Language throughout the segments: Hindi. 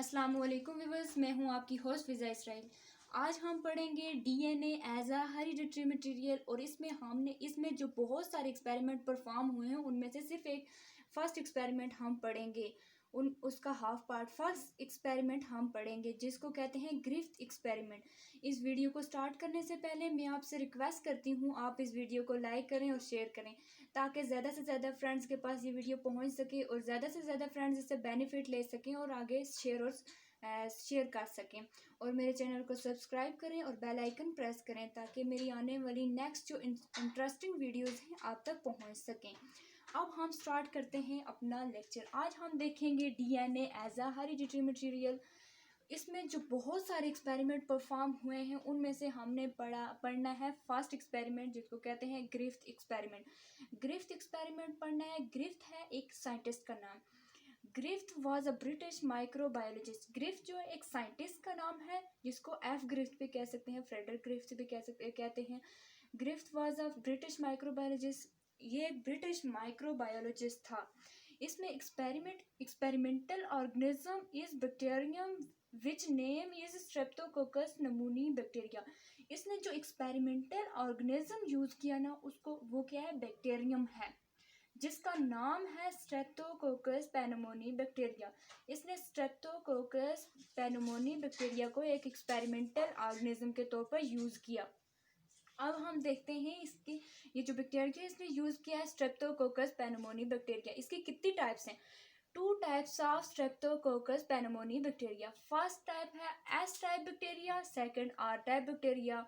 अस्सलाम वालेकुम व्यूअर्स, मैं हूं आपकी होस्ट फिज़ा इसराइल। आज हम पढ़ेंगे DNA as a hereditary material और इसमें जो बहुत सारे एक्सपेरिमेंट परफॉर्म हुए हैं उनमें से सिर्फ एक फर्स्ट एक्सपेरिमेंट हम पढ़ेंगे। उसका हाफ पार्ट फर्स्ट एक्सपेरिमेंट हम पढ़ेंगे जिसको कहते हैं ग्रिफ्थ एक्सपेरिमेंट। इस वीडियो को स्टार्ट करने से पहले मैं आपसे रिक्वेस्ट करती हूँ आप इस वीडियो को लाइक करें और शेयर करें ताकि ज़्यादा से ज़्यादा फ्रेंड्स के पास ये वीडियो पहुँच सके और ज़्यादा से ज़्यादा फ्रेंड्स इससे बेनिफिट ले सकें और आगे शेयर कर सकें। और मेरे चैनल को सब्सक्राइब करें और बेल आइकन प्रेस करें ताकि मेरी आने वाली नेक्स्ट जो इंटरेस्टिंग वीडियोस हैं आप तक पहुंच सकें। अब हम स्टार्ट करते हैं अपना लेक्चर। आज हम देखेंगे DNA as a hereditary material. इसमें जो बहुत सारे एक्सपेरिमेंट परफॉर्म हुए हैं उनमें से हमने पढ़ना है फर्स्ट एक्सपेरिमेंट जिसको कहते हैं ग्रिफ्थ एक्सपेरिमेंट। ग्रिफ्थ एक्सपेरिमेंट पढ़ना है। ग्रिफ्थ है एक साइंटिस्ट का नाम। Griffith was a British microbiologist. Griffith जो है एक साइंटिस्ट का नाम है जिसको एफ ग्रिफ्थ भी कह सकते हैं, फ्रेडरिक ग्रिफ्थ भी कहते हैं। Griffith was a British microbiologist. ये ब्रिटिश माइक्रोबायोलॉजिस्ट था। इसमें experimental organism is bacterium which name is streptococcus pneumoniae bacteria. इसने जो एक्सपेरिमेंटल ऑर्गेनिज्म यूज किया ना उसको वो क्या है, बैक्टीरियम है जिसका नाम है स्ट्रेप्टोकोकस पेनमोनी बैक्टीरिया। इसने स्ट्रेप्टोकोकस पेनमोनी बैक्टीरिया को एक एक्सपेरिमेंटल ऑर्गेनिज्म के तौर पर यूज किया। अब हम देखते हैं इसकी ये जो बैक्टीरिया इसने यूज किया है स्ट्रेप्टोकोकस पेनमोनी बैक्टीरिया। इसकी कितनी टाइप्स हैं? 2 types of streptococcus pneumoniae bacteria. First type is S type bacteria, second R type bacteria.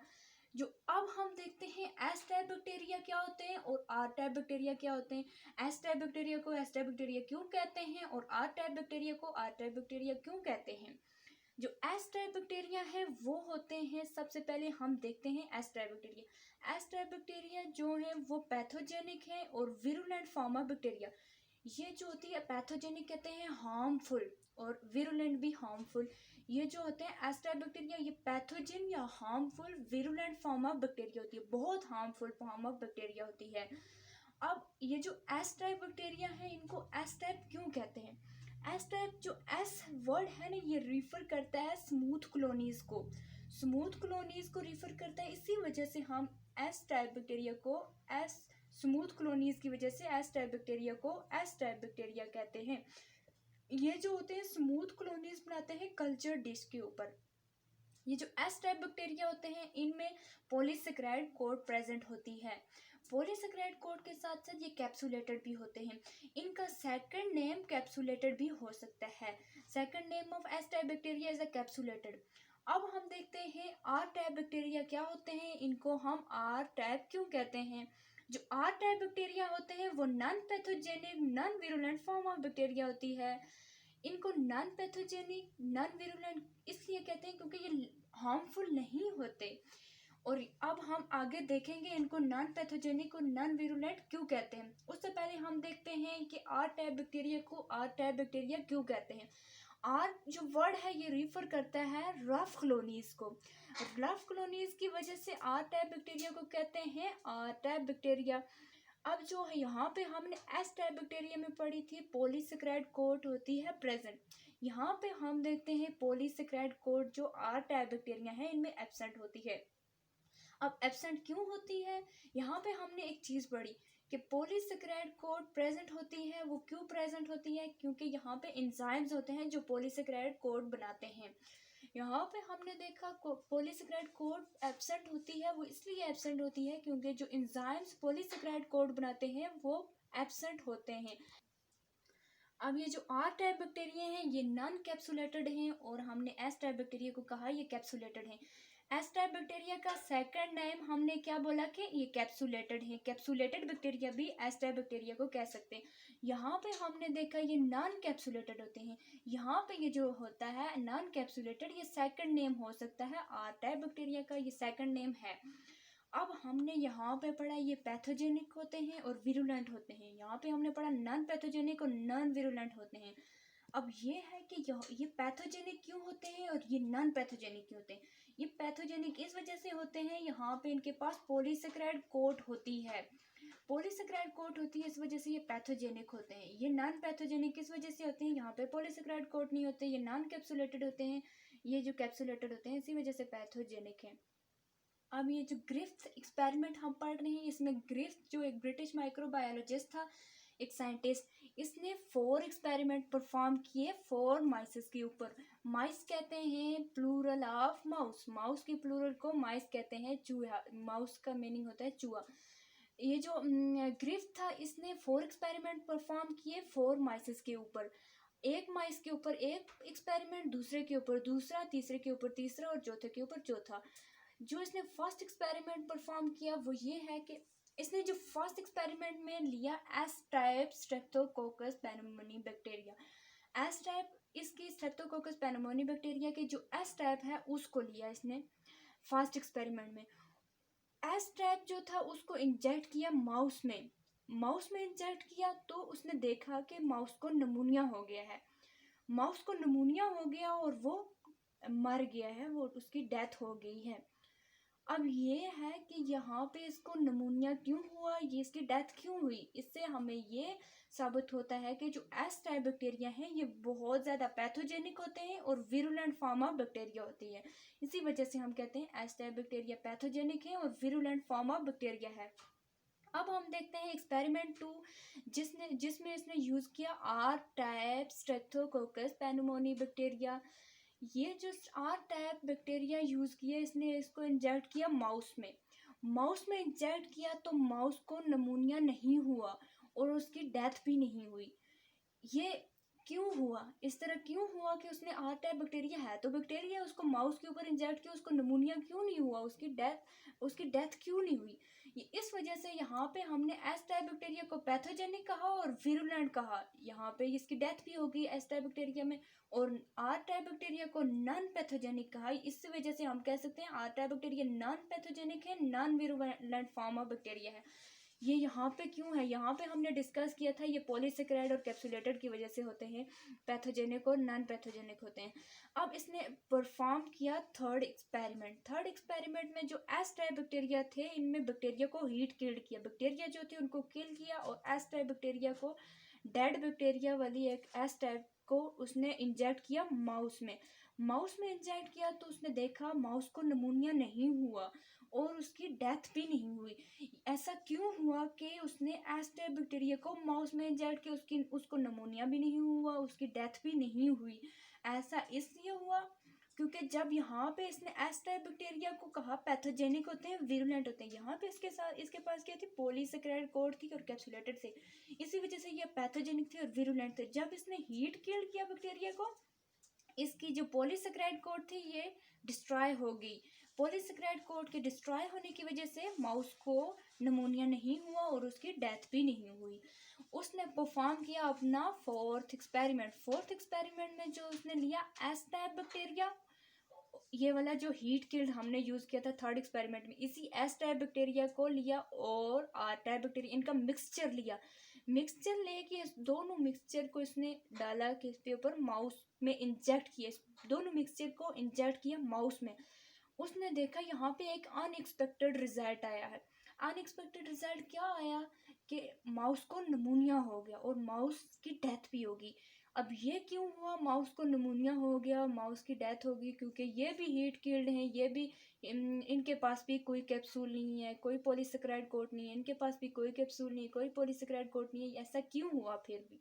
जो अब हम देखते हैं एस टाइप बैक्टीरिया क्या होते हैं और आर टाइप बैक्टीरिया क्या होते हैं। एस टाइप बैक्टीरिया को एस टाइप बैक्टीरिया क्यों कहते हैं और आर टाइप बैक्टीरिया को आर टाइप बैक्टीरिया क्यों कहते हैं। जो एस टाइप बैक्टीरिया है वो होते हैं, सबसे पहले हम देखते हैं S type bacteria. S type bacteria जो है वो पैथोजेनिक है और विरुलेंट फॉर्म ऑफ बैक्टीरिया। ये जो होती है पैथोजेनिक कहते हैं हार्मफुल और विरुलेंट भी हार्मफुल। ये जो होते हैं एस टाइप बैक्टीरिया ये पैथोजन या harmful virulent form of bacteria होती है, बहुत हार्मफुल फॉर्म ऑफ बैक्टीरिया होती है। अब ये जो एस टाइप बैक्टीरिया है इनको एस टाइप क्यों कहते हैं? एस टाइप जो एस वर्ड है ना ये रिफर करता है स्मूथ कॉलोनीज को, स्मूथ कॉलोनीज को रिफर करता है। इसी वजह से हम एस टाइप बैक्टीरिया को एस स्मूथ कॉलोनीज की वजह से एस टाइप बैक्टीरिया को एस टाइप बैक्टीरिया कहते हैं। ये जो होते हैं स्मूथ कॉलोनीज बनाते हैं कल्चर डिश के ऊपर। ये जो एस टाइप बैक्टीरिया होते हैं इनमें पॉलीसेकेराइड कोट प्रेजेंट होती है। पॉलीसेकेराइड कोट के साथ साथ ये कैप्सुलेटेड भी होते हैं। इनका सेकंड नेम कैप्सुलेटेड भी हो सकता है। Second name of S type bacteria is a capsulated. अब हम देखते हैं आर टाइप बैक्टीरिया क्या होते हैं, इनको हम आर टाइप क्यों कहते हैं। जो आर टाइप बैक्टीरिया होते हैं वो non pathogenic non virulent form of bacteria होती है। इनको नॉन पैथोजेनिक नॉन विरुलेंट इसलिए कहते हैं क्योंकि ये हार्मफुल नहीं होते। और अब हम आगे देखेंगे इनको नॉन पैथोजेनिक और नॉन विरुलेंट क्यों कहते हैं। उससे पहले हम देखते हैं कि आर टाइप बैक्टीरिया को आर टाइप बैक्टीरिया क्यों कहते हैं। आर जो वर्ड है ये रिफर करता है रफ कॉलोनीज को। रफ कॉलोनीज की वजह से आर टाइप बैक्टीरिया को कहते हैं आर टाइप बैक्टीरिया। अब जो है यहाँ पे हमने एस टाइप बैक्टीरिया में पढ़ी थी पॉलीसेकेराइड कोट होती है प्रेजेंट। यहाँ पे हम देखते हैं पॉलीसेकेराइड कोट जो आर टाइप बैक्टीरिया है इनमें एब्सेंट होती है। अब एब्सेंट क्यों होती है, यहाँ पे हमने एक चीज़ पढ़ी कि पॉलीसेकेराइड कोट प्रेजेंट होती है। वो क्यों प्रेजेंट होती है? क्योंकि यहाँ पे एंजाइम्स होते हैं जो पॉलीसेकेराइड कोट बनाते हैं। यहाँ पे हमने देखा पॉलीसेकेराइड कोड एब्सेंट होती है, वो इसलिए एब्सेंट होती है क्योंकि जो एंजाइम्स पॉलीसेकेराइड कोड बनाते हैं वो एब्सेंट होते हैं। अब ये जो आर टाइप बैक्टीरिया हैं ये नॉन कैप्सुलेटेड हैं और हमने एस टाइप बैक्टीरिया को कहा ये कैप्सुलेटेड हैं। एस टाइप बैक्टीरिया का सेकंड नेम हमने क्या बोला कि ये कैप्सुलेटेड है। कैप्सुलेटेड बैक्टीरिया भी एस टाइप बैक्टीरिया को कह सकते हैं। यहाँ पे हमने देखा ये नॉन कैप्सुलेटेड होते हैं। यहाँ पे ये जो होता है नॉन कैप्सुलेटेड ये सेकंड नेम हो सकता है आर टाइप बैक्टीरिया का, ये सेकंड नेम है। अब हमने यहाँ पे पढ़ा ये पैथोजेनिक होते हैं और विरुलेंट होते हैं। यहाँ पे हमने पढ़ा नॉन पैथोजेनिक और नॉन विरुलेंट होते हैं। अब ये है कि ये पैथोजेनिक क्यों होते हैं और ये नॉन पैथोजेनिक क्यों होते हैं। ये पैथोजेनिक इस वजह से होते हैं यहाँ पे इनके पास पॉलीसेकेराइड कोट होती है। पॉलीसेकेराइड कोट होती है, इस वजह से ये पैथोजेनिक होते हैं। ये नॉन पैथोजेनिक किस वजह से होते हैं, यहाँ पे पॉलीसेकेराइड कोट नहीं होते, ये नॉन कैप्सुलेटेड होते हैं, ये जो कैप्सुलेटेड होते हैं इसी वजह से पैथोजेनिक है। अब ये जो ग्रिफ्थ एक्सपेरिमेंट हम पढ़ रहे हैं, इसमें ग्रिफ्थ जो एक ब्रिटिश माइक्रोबायोलॉजिस्ट था, एक साइंटिस्ट, इसने 4 एक्सपेरिमेंट परफॉर्म किए 4 माइसेस के ऊपर। माइस कहते हैं प्लूरल ऑफ माउस, माउस की प्लूरल को माइस कहते हैं, चूहा, माउस का मीनिंग होता है चूहा। ये जो ग्रिफ्थ था, इसने 4 एक्सपेरिमेंट परफॉर्म किए 4 माइसेस के ऊपर। एक माइस के ऊपर एक एक्सपेरिमेंट, दूसरे के ऊपर दूसरा, तीसरे के ऊपर तीसरा और चौथे के ऊपर चौथा। जो इसने फर्स्ट एक्सपेरिमेंट परफॉर्म किया वो ये है कि इसने जो फर्स्ट एक्सपेरिमेंट में लिया S type streptococcus pneumoniae bacteria. S type इसकी स्ट्रेप्टोकोकस पेनमोनी बैक्टीरिया की जो एस टाइप है उसको लिया इसने फर्स्ट एक्सपेरिमेंट में। एस टाइप जो था उसको इंजेक्ट किया माउस में, माउस में इंजेक्ट किया तो उसने देखा कि माउस को नमूनिया हो गया है, माउस को नमूनिया हो गया और वो मर गया है, वो उसकी डेथ हो गई है। अब ये है कि यहाँ पे इसको नमूनिया क्यों हुआ, ये इसकी डेथ क्यों हुई, इससे हमें ये साबित होता है कि जो एस टाइप बैक्टीरिया हैं ये बहुत ज़्यादा पैथोजेनिक होते हैं और विरुलेंट फॉर्म ऑफ बैक्टीरिया होती है। इसी वजह से हम कहते हैं एस टाइप बैक्टीरिया पैथोजेनिक है और विरुलेंट फॉर्म ऑफ बैक्टीरिया है। अब हम देखते हैं एक्सपेरिमेंट 2 जिसमें इसने यूज़ किया आर टाइप स्ट्रेप्टोकोकस पेनुमोनी बैक्टीरिया। ये जो आर टाइप बैक्टीरिया यूज़ किया, इसने इसको इंजेक्ट किया माउस में, माउस में इंजेक्ट किया तो माउस को नमूनिया नहीं हुआ और उसकी डेथ भी नहीं हुई। ये क्यों हुआ, इस तरह क्यों हुआ कि उसने आर टाइप बैक्टीरिया है तो बैक्टीरिया, उसको माउस के ऊपर इंजेक्ट किया, उसको नमूनिया क्यों नहीं हुआ, उसकी डेथ क्यों नहीं हुई। इस वजह से यहाँ पे हमने एस टाइप बैक्टीरिया को पैथोजेनिक कहा और विरुलेंट कहा, यहाँ पे इसकी डेथ भी होगी एस टाइप बैक्टीरिया में, और आर टाइप बैक्टीरिया को नॉन पैथोजेनिक कहा। इस वजह से हम कह सकते हैं R type bacteria non pathogenic है, non virulent form of bacteria है। ये यहाँ पे क्यों है, यहाँ पे हमने डिस्कस किया था ये पॉलीसेकेराइड और कैप्सुलेटेड की वजह से होते हैं, पैथोजेनिक और नॉन पैथोजेनिक होते हैं। अब इसने परफॉर्म किया थर्ड एक्सपेरिमेंट में जो एस टाइप बैक्टीरिया थे, इनमें बैक्टीरिया को हीट किल्ड किया, बैक्टीरिया जो थे उनको किल किया और एस टाइप बैक्टीरिया को, डेड बैक्टीरिया वाली एक एस टाइप को उसने इंजेक्ट किया माउस में, माउस में इंजेक्ट किया तो उसने देखा माउस को नमूनिया नहीं हुआ और उसकी डेथ भी नहीं हुई। ऐसा क्यों हुआ कि उसने एस टाइप बैक्टीरिया को माउस में इंजेक्ट किया, उसको नमूनिया भी नहीं हुआ, उसकी डेथ भी नहीं हुई। ऐसा इसलिए हुआ क्योंकि जब यहाँ पे इसने एस टाइप बैक्टीरिया को कहा पैथोजेनिक होते हैं, विरुलेंट होते हैं, यहाँ पे इसके पास क्या थी, पॉलीसेकेराइड कोट थी और कैप्सुलेटेड थे, इसी वजह से ये पैथोजेनिक थे और विरुलेंट थे। जब इसने हीट किल्ड किया बैक्टीरिया को, इसकी जो पॉलीसेकेराइड कोट थी ये डिस्ट्रॉय हो गई। पॉलीसेकेराइड कोट के डिस्ट्रॉय होने की वजह से माउस को नमूनिया नहीं हुआ और उसकी डेथ भी नहीं हुई। उसने परफॉर्म किया अपना फोर्थ एक्सपेरिमेंट में जो उसने लिया एस टाइप बैक्टीरिया, ये वाला जो हीट किल्ड हमने यूज़ किया था थर्ड एक्सपेरिमेंट में, इसी एस टाइप बैक्टीरिया को लिया और आर टाइप बैक्टीरिया, इनका मिक्सचर लिया, मिक्सचर लेके दोनों मिक्सचर को इसने डाला किसके ऊपर, माउस में इंजेक्ट किया, दोनों मिक्सचर को इंजेक्ट किया माउस में। उसने देखा यहाँ पे एक अनएक्सपेक्टेड रिजल्ट आया है। अनएक्सपेक्टेड रिजल्ट क्या आया कि माउस को नमूनिया हो गया और माउस की डेथ भी होगी। अब ये क्यों हुआ, माउस को नमूनिया हो गया, माउस की डेथ होगी, क्योंकि ये भी हीट किल्ड हैं, ये भी इनके पास भी कोई कैप्सूल नहीं है, कोई पॉलीसेकेराइड कोट नहीं है, इनके पास भी कोई कैप्सूल नहीं, कोई पॉलीसेकेराइड कोट नहीं है। ऐसा क्यों हुआ फिर भी।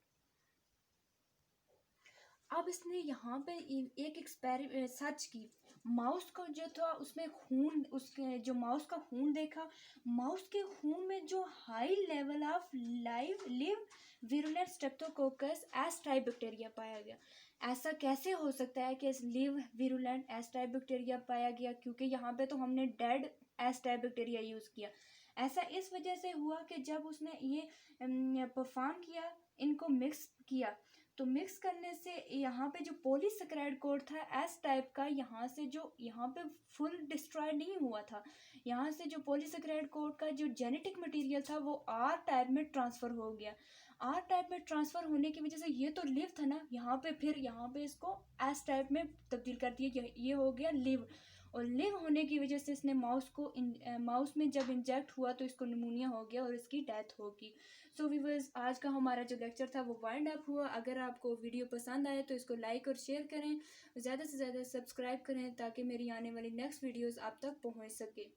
अब इसने यहाँ पे एक एक्सपेरिमेंट सर्च की, माउस का जो था उसमें खून, उसके जो माउस का खून देखा, माउस के खून में जो high level of live virulent Streptococcus S type bacteria पाया गया। ऐसा कैसे हो सकता है कि live virulent S type bacteria पाया गया, क्योंकि यहाँ पे तो हमने dead S type bacteria use किया। ऐसा इस वजह से हुआ कि जब उसने ये परफॉर्म किया, इनको मिक्स किया, तो मिक्स करने से यहाँ पे जो पॉलीसेकेराइड कोड था एस टाइप का, यहाँ पे फुल डिस्ट्रॉय नहीं हुआ था, यहाँ से जो पॉलीसेकेराइड कोड का जो जेनेटिक मटेरियल था वो आर टाइप में ट्रांसफ़र हो गया। आर टाइप में ट्रांसफ़र होने की वजह से ये तो लिव था ना, यहाँ पे इसको एस टाइप में तब्दील कर दिया, ये हो गया लिव। और लिव होने की वजह से इसने माउस में जब इंजेक्ट हुआ तो इसको निमोनिया हो गया और इसकी डेथ होगी। सो व्यूअर्स, आज का हमारा जो लेक्चर था वो वाइंड अप हुआ। अगर आपको वीडियो पसंद आए तो इसको लाइक और शेयर करें, ज़्यादा से ज़्यादा सब्सक्राइब करें ताकि मेरी आने वाली नेक्स्ट वीडियोस आप तक पहुंच सके।